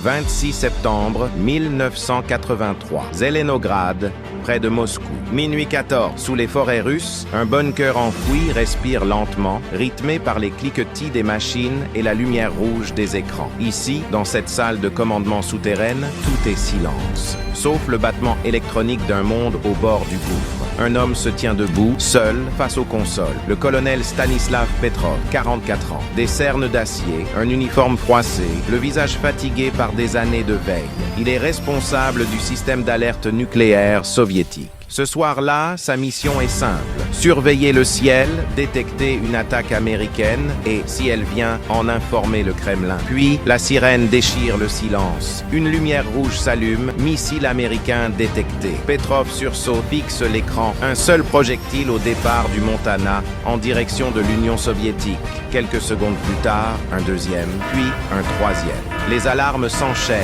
26 septembre 1983. Zelenograd, près de Moscou. Minuit 14. Sous les forêts russes, un bunker enfoui respire lentement, rythmé par les cliquetis des machines et la lumière rouge des écrans. Ici, dans cette salle de commandement souterraine, tout est silence, sauf le battement électronique d'un monde au bord du gouffre. Un homme se tient debout, seul, face aux consoles. Le colonel Stanislav Petrov, 44 ans. Des cernes d'acier, un uniforme froissé, le visage fatigué par des années de veille. Il est responsable du système d'alerte nucléaire soviétique. Ce soir-là, sa mission est simple. Surveiller le ciel, détecter une attaque américaine et, si elle vient, en informer le Kremlin. Puis, la sirène déchire le silence. Une lumière rouge s'allume, missile américain détecté. Petrov sursaute, fixe l'écran. Un seul projectile au départ du Montana, en direction de l'Union soviétique. Quelques secondes plus tard, un deuxième, puis un troisième. Les alarmes s'enchaînent,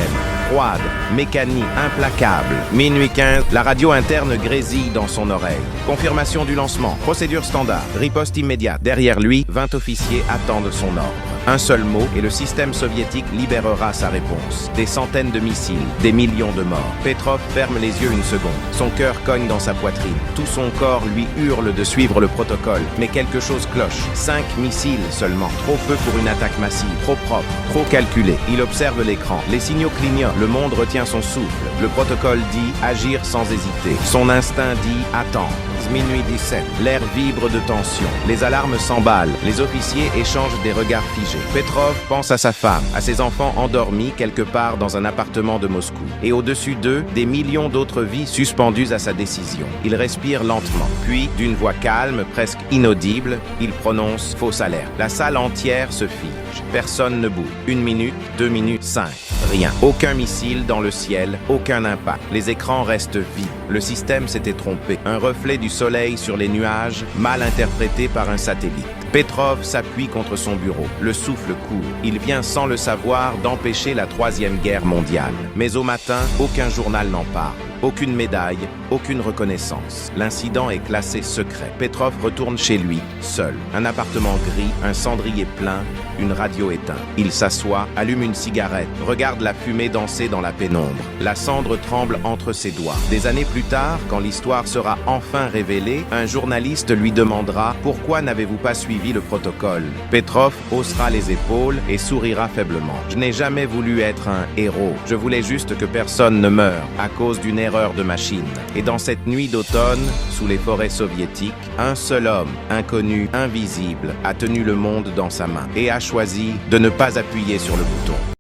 froides, mécaniques, implacables. Minuit 15, la radio interne grésille dans son oreille. Confirmation du lancement, procédure standard, riposte immédiate. Derrière lui, 20 officiers attendent son ordre. Un seul mot et le système soviétique libérera sa réponse. Des centaines de missiles, des millions de morts. Petrov ferme les yeux une seconde. Son cœur cogne dans sa poitrine. Tout son corps lui hurle de suivre le protocole. Mais quelque chose cloche. 5 missiles seulement. Trop peu pour une attaque massive. Trop propre. Trop calculé. Il observe l'écran. Les signaux clignotent. Le monde retient son souffle. Le protocole dit agir sans hésiter. Son instinct dit attendre. Minuit 17. L'air vibre de tension. Les alarmes s'emballent. Les officiers échangent des regards figés. Petrov pense à sa femme, à ses enfants endormis quelque part dans un appartement de Moscou. Et au-dessus d'eux, des millions d'autres vies suspendues à sa décision. Il respire lentement. Puis, d'une voix calme, presque inaudible, il prononce fausse alerte. La salle entière se fige. Personne ne bouge. 1 minute, 2 minutes, 5. Rien. Aucun missile dans le ciel, aucun impact. Les écrans restent vides. Le système s'était trompé. Un reflet du soleil sur les nuages, mal interprété par un satellite. Petrov s'appuie contre son bureau. Le souffle court. Il vient sans le savoir d'empêcher la Troisième Guerre mondiale. Mais au matin, aucun journal n'en parle. Aucune médaille, aucune reconnaissance. L'incident est classé secret. Petrov retourne chez lui, seul. Un appartement gris, un cendrier plein, une radio éteinte. Il s'assoit, allume une cigarette, regarde la fumée danser dans la pénombre. La cendre tremble entre ses doigts. Des années plus tard, quand l'histoire sera enfin révélée, un journaliste lui demandera « Pourquoi n'avez-vous pas suivi le protocole ?» Petrov haussera les épaules et sourira faiblement. « Je n'ai jamais voulu être un héros. Je voulais juste que personne ne meure à cause d'une erreur de machine. » Et dans cette nuit d'automne, sous les forêts soviétiques, un seul homme, inconnu, invisible, a tenu le monde dans sa main et a choisi de ne pas appuyer sur le bouton.